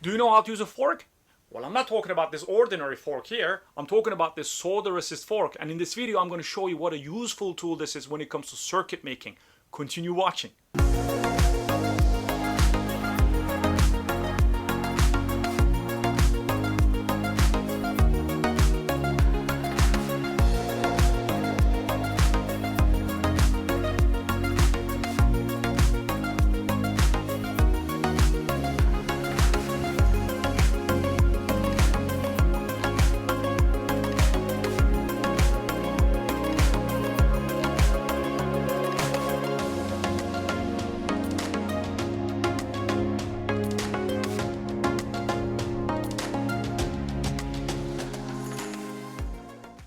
Do you know how to use a fork? Well, I'm not talking about this ordinary fork here. I'm talking about this solder assist fork. And in this video, I'm going to show you what a useful tool this is when it comes to circuit making. Continue watching.